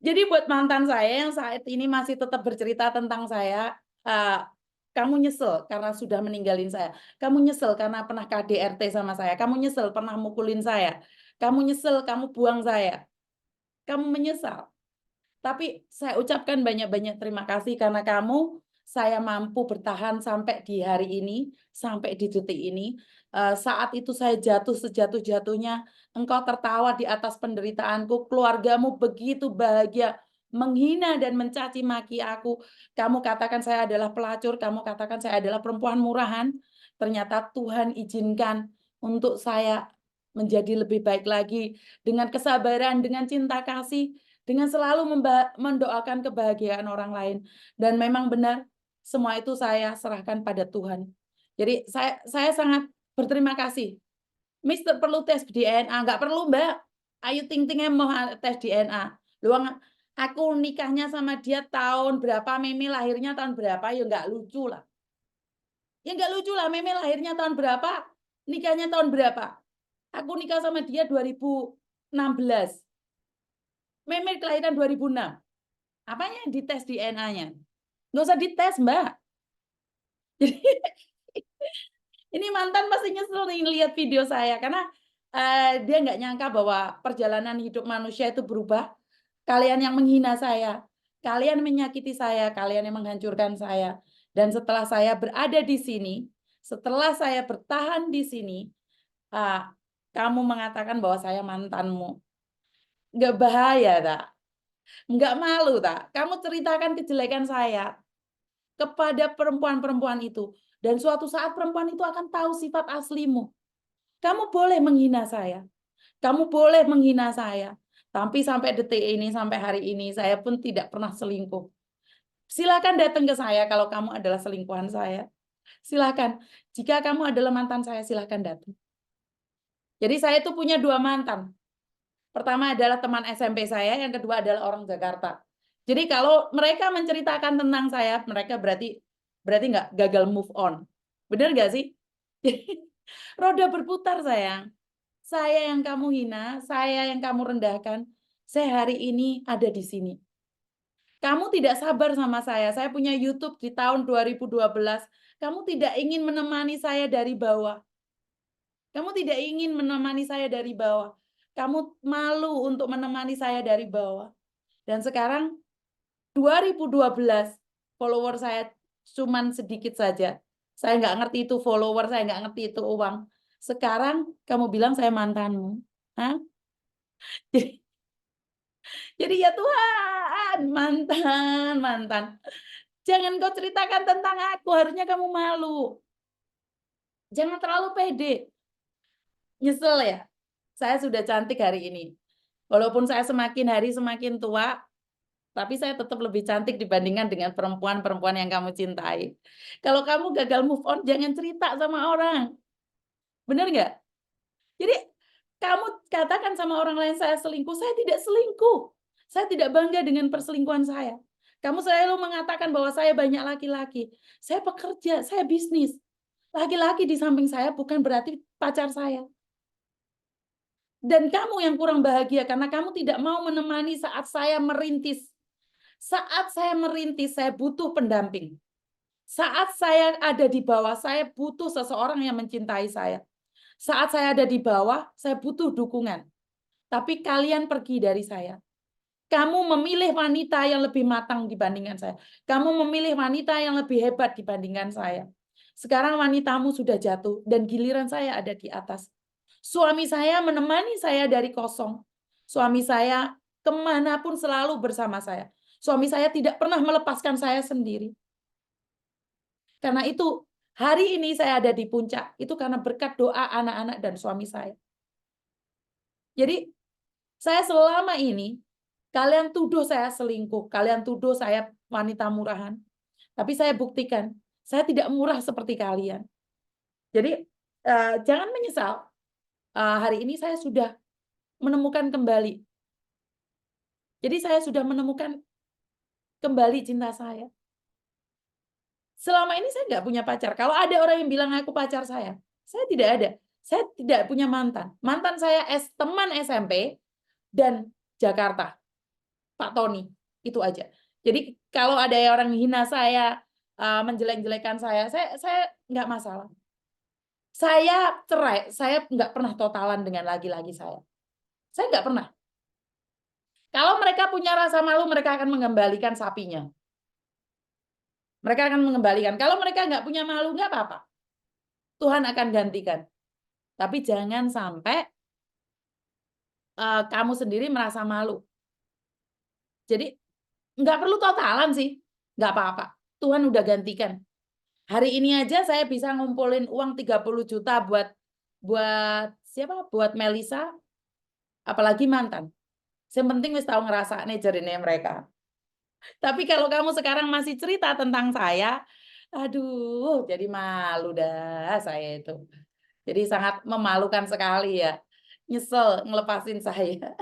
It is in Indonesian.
Jadi buat mantan saya yang saat ini masih tetap bercerita tentang saya, kamu nyesel karena sudah meninggalin saya. Kamu nyesel karena pernah KDRT sama saya. Kamu nyesel pernah mukulin saya. Kamu nyesel kamu buang saya. Kamu menyesal. Tapi saya ucapkan banyak-banyak terima kasih karena kamu, saya mampu bertahan sampai di hari ini, sampai di detik ini. Saat itu saya jatuh sejatuh-jatuhnya, engkau tertawa di atas penderitaanku, keluargamu begitu bahagia, menghina dan mencaci maki aku. Kamu katakan saya adalah pelacur, kamu katakan saya adalah perempuan murahan. Ternyata Tuhan izinkan untuk saya menjadi lebih baik lagi dengan kesabaran, dengan cinta kasih, dengan selalu mendoakan kebahagiaan orang lain. Dan memang benar, semua itu saya serahkan pada Tuhan. Jadi saya sangat berterima kasih. Mister perlu tes DNA, nggak perlu Mbak. Ayu Ting Ting yang mau tes DNA. Luang aku nikahnya sama dia tahun berapa, Meme lahirnya tahun berapa, ya nggak lucu lah. Ya nggak lucu lah, Meme lahirnya tahun berapa, nikahnya tahun berapa. Aku nikah sama dia 2016. Meme kelahiran 2006. Apanya dites DNA-nya? Nggak usah dites, Mbak. Jadi ini mantan pasti nyesel nih lihat video saya karena dia nggak nyangka bahwa perjalanan hidup manusia itu berubah. Kalian yang menghina saya, kalian menyakiti saya, kalian yang menghancurkan saya. Dan setelah saya berada di sini, setelah saya bertahan di sini, uh, kamu mengatakan bahwa saya mantanmu. Nggak bahaya, tak? Nggak malu, tak? Kamu ceritakan kejelekan saya kepada perempuan-perempuan itu. Dan suatu saat perempuan itu akan tahu sifat aslimu. Kamu boleh menghina saya. Kamu boleh menghina saya. Tapi sampai detik ini, sampai hari ini, saya pun tidak pernah selingkuh. Silakan datang ke saya kalau kamu adalah selingkuhan saya. Silakan. Jika kamu adalah mantan saya, silakan datang. Jadi saya itu punya 2 mantan. Pertama adalah teman SMP saya, yang kedua adalah orang Jakarta. Jadi kalau mereka menceritakan tentang saya, mereka berarti nggak gagal move on. Benar nggak sih? Roda berputar, sayang. Saya yang kamu hina, saya yang kamu rendahkan, saya hari ini ada di sini. Kamu tidak sabar sama saya. Saya punya YouTube di tahun 2012. Kamu tidak ingin menemani saya dari bawah. Kamu tidak ingin menemani saya dari bawah. Kamu malu untuk menemani saya dari bawah. Dan sekarang 2012 follower saya cuman sedikit saja. Saya nggak ngerti itu follower, saya nggak ngerti itu uang. Sekarang kamu bilang saya mantanmu. Hah? Jadi ya Tuhan, mantan, mantan. Jangan kau ceritakan tentang aku, harusnya kamu malu. Jangan terlalu pede. Nyesel ya? Saya sudah cantik hari ini. Walaupun saya semakin hari semakin tua, tapi saya tetap lebih cantik dibandingkan dengan perempuan-perempuan yang kamu cintai. Kalau kamu gagal move on, jangan cerita sama orang. Benar nggak? Jadi kamu katakan sama orang lain saya selingkuh, saya tidak selingkuh. Saya tidak bangga dengan perselingkuhan saya. Kamu selalu mengatakan bahwa saya banyak laki-laki. Saya pekerja, saya bisnis. Laki-laki di samping saya bukan berarti pacar saya. Dan kamu yang kurang bahagia karena kamu tidak mau menemani saat saya merintis. Saat saya merintis, saya butuh pendamping. Saat saya ada di bawah, saya butuh seseorang yang mencintai saya. Saat saya ada di bawah, saya butuh dukungan. Tapi kalian pergi dari saya. Kamu memilih wanita yang lebih matang dibandingkan saya. Kamu memilih wanita yang lebih hebat dibandingkan saya. Sekarang wanitamu sudah jatuh dan giliran saya ada di atas. Suami saya menemani saya dari kosong. Suami saya kemanapun selalu bersama saya. Suami saya tidak pernah melepaskan saya sendiri. Karena itu hari ini saya ada di puncak. Itu karena berkat doa anak-anak dan suami saya. Jadi saya selama ini, kalian tuduh saya selingkuh, kalian tuduh saya wanita murahan. Tapi saya buktikan, saya tidak murah seperti kalian. Jadi jangan menyesal. Hari ini saya sudah menemukan kembali. Jadi saya sudah menemukan kembali cinta saya. Selama ini saya nggak punya pacar. Kalau ada orang yang bilang aku pacar saya tidak ada. Saya tidak punya mantan. Mantan saya teman SMP dan Jakarta. Pak Tony, itu aja. Jadi kalau ada orang hina saya, menjelek-jelekan saya nggak masalah. Saya cerai, saya nggak pernah totalan dengan laki-laki saya. Saya nggak pernah. Kalau mereka punya rasa malu, mereka akan mengembalikan sapinya. Mereka akan mengembalikan. Kalau mereka nggak punya malu, nggak apa-apa. Tuhan akan gantikan. Tapi jangan sampai kamu sendiri merasa malu. Jadi nggak perlu totalan sih, nggak apa-apa. Tuhan udah gantikan. Hari ini aja saya bisa ngumpulin uang 30 juta buat buat siapa? Buat Melisa, apalagi mantan. Yang penting wis tahu ngerasa nih jarine mereka. Tapi kalau kamu sekarang masih cerita tentang saya, aduh, jadi malu dah saya itu. Jadi sangat memalukan sekali ya. Nyesel ngelepasin saya.